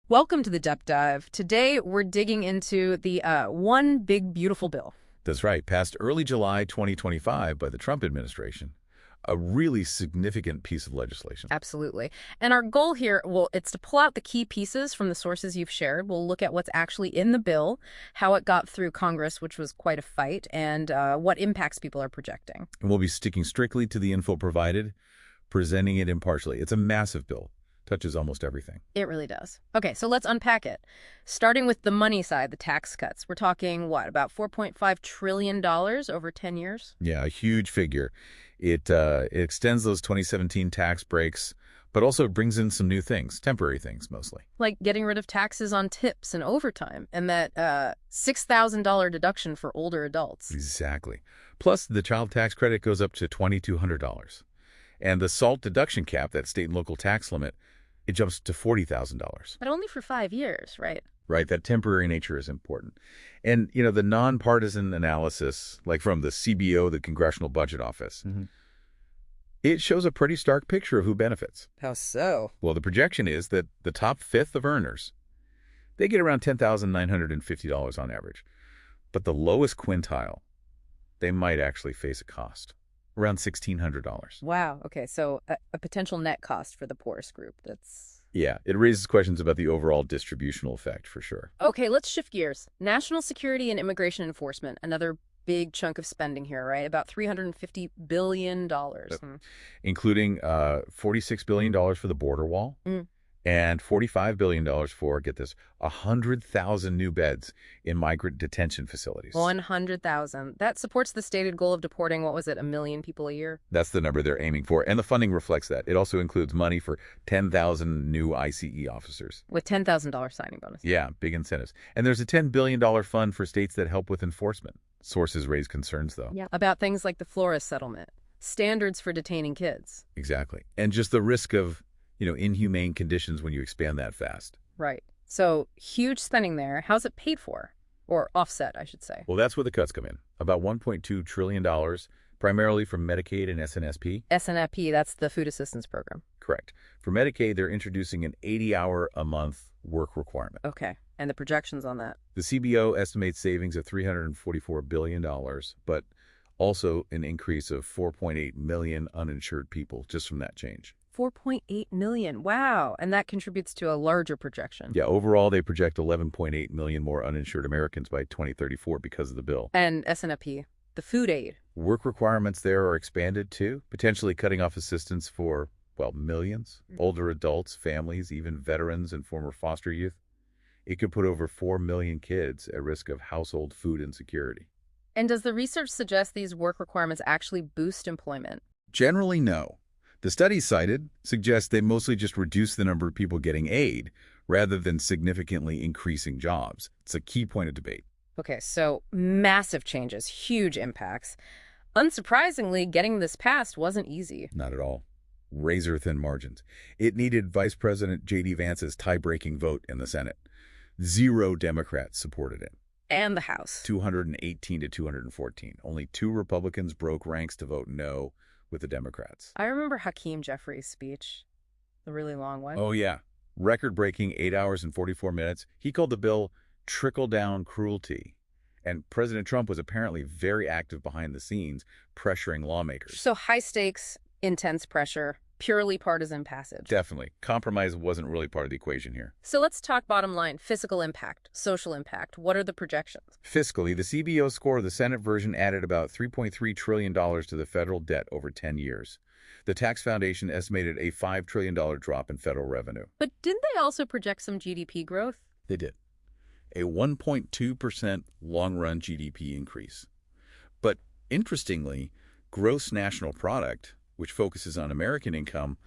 Welcome to the Deep Dive. Today, we're digging into the One Big Beautiful Bill. That's right, passed early July 2025 by the Trump administration. A really significant piece of legislation. Absolutely. And our goal here, well, it's to pull out the key pieces from the sources you've shared. We'll look at what's actually in the bill, how it got through Congress, which was quite a fight, and what impacts people are projecting. And we'll be sticking strictly to the info provided, presenting it impartially. It's a massive bill. Touches almost everything. It really does. Okay, so let's unpack it. Starting with the money side, the tax cuts. We're talking, what, about $4.5 trillion over 10 years? Yeah, a huge figure. It extends those 2017 tax breaks, but also brings in some new things, temporary things mostly. Like getting rid of taxes on tips and overtime, and that $6,000 deduction for older adults. Exactly. Plus, the child tax credit goes up to $2,200. And the SALT deduction cap, that state and local tax limit, it jumps to $40,000. But only for 5 years, right? Right, that temporary nature is important. And, the nonpartisan analysis, like from the CBO, the Congressional Budget Office, it shows a pretty stark picture of who benefits. How so? Well, the projection is that the top fifth of earners, they get around $10,950 on average. But the lowest quintile, they might actually face a cost, around $1,600. Wow. Okay, so a potential net cost for the poorest group. Yeah, it raises questions about the overall distributional effect, for sure. Okay, let's shift gears. National security and immigration enforcement, another big chunk of spending here, right? About $350 billion. Including $46 billion for the border wall and $45 billion for, get this, 100,000 new beds in migrant detention facilities. 100,000. That supports the stated goal of deporting, what was it, 1 million people a year? That's the number they're aiming for, and the funding reflects that. It also includes money for 10,000 new ICE officers. With $10,000 signing bonus. Yeah, big incentives. And there's a $10 billion fund for states that help with enforcement. Sources raise concerns, though. Yeah. About things like the Flores settlement, standards for detaining kids. Exactly. And just the risk of, inhumane conditions when you expand that fast. Right. So huge spending there. How's it paid for? Or offset, I should say. Well, that's where the cuts come in. About $1.2 trillion, primarily from Medicaid and SNSP. SNFP, that's the Food Assistance Program. Correct. For Medicaid, they're introducing an 80-hour-a-month work requirement. Okay. And the projections on that? The CBO estimates savings of $344 billion, but also an increase of 4.8 million uninsured people just from that change. 4.8 million. Wow. And that contributes to a larger projection. Yeah, overall, they project 11.8 million more uninsured Americans by 2034 because of the bill. And SNFP, the food aid. Work requirements there are expanded too, potentially cutting off assistance for, millions. Older adults, families, even veterans and former foster youth. It could put over 4 million kids at risk of household food insecurity. And does the research suggest these work requirements actually boost employment? Generally, no. The studies cited suggest they mostly just reduce the number of people getting aid rather than significantly increasing jobs. It's a key point of debate. Okay, so massive changes, huge impacts. Unsurprisingly, getting this passed wasn't easy. Not at all. Razor-thin margins. It needed Vice President J.D. Vance's tie-breaking vote in the Senate. 0 Democrats supported it. And the House. 218 to 214. Only 2 Republicans broke ranks to vote no with the Democrats. I remember Hakeem Jeffries' speech, the really long one. Oh, yeah. Record-breaking 8 hours and 44 minutes. He called the bill trickle-down cruelty. And President Trump was apparently very active behind the scenes, pressuring lawmakers. So high stakes, intense pressure, purely partisan passage. Definitely. Compromise wasn't really part of the equation here. So let's talk bottom line, physical impact, social impact. What are the projections? Fiscally, the CBO score of the Senate version added about $3.3 trillion to the federal debt over 10 years. The Tax Foundation estimated a $5 trillion drop in federal revenue. But didn't they also project some GDP growth? They did. A 1.2% long-run GDP increase. But interestingly, gross national product, which focuses on American income,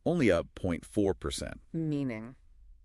only up 0.4%. Meaning?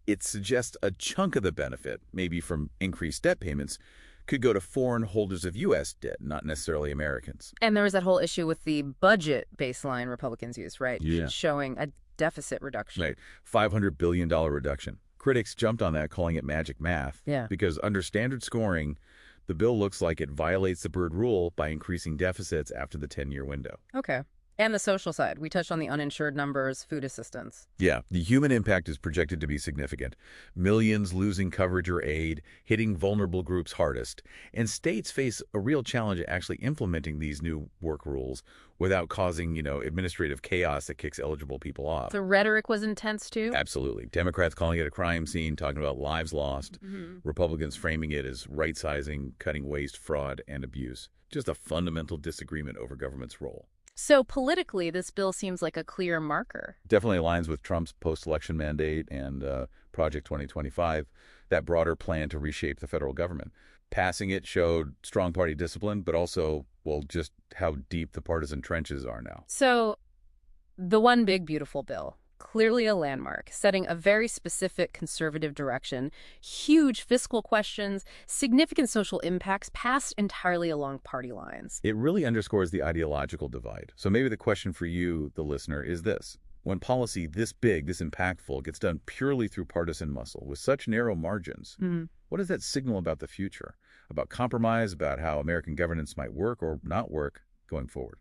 It suggests a chunk of the benefit, maybe from increased debt payments, could go to foreign holders of U.S. debt, not necessarily Americans. And there was that whole issue with the budget baseline Republicans used, right? Yeah. Showing a deficit reduction. Right. $500 billion reduction. Critics jumped on that, calling it magic math. Yeah. Because under standard scoring, the bill looks like it violates the Byrd Rule by increasing deficits after the 10-year window. Okay. And the social side. We touched on the uninsured numbers, food assistance. Yeah, the human impact is projected to be significant. Millions losing coverage or aid, hitting vulnerable groups hardest. And states face a real challenge actually implementing these new work rules without causing, administrative chaos that kicks eligible people off. The rhetoric was intense, too? Absolutely. Democrats calling it a crime scene, talking about lives lost. Republicans framing it as right-sizing, cutting waste, fraud, and abuse. Just a fundamental disagreement over government's role. So politically, this bill seems like a clear marker. Definitely aligns with Trump's post-election mandate and Project 2025, that broader plan to reshape the federal government. Passing it showed strong party discipline, but also, well, just how deep the partisan trenches are now. So the one big beautiful bill, clearly a landmark, setting a very specific conservative direction, huge fiscal questions, significant social impacts passed entirely along party lines. It really underscores the ideological divide. So maybe the question for you, the listener, is this. When policy this big, this impactful, gets done purely through partisan muscle, with such narrow margins, what does that signal about the future? About compromise, about how American governance might work or not work going forward?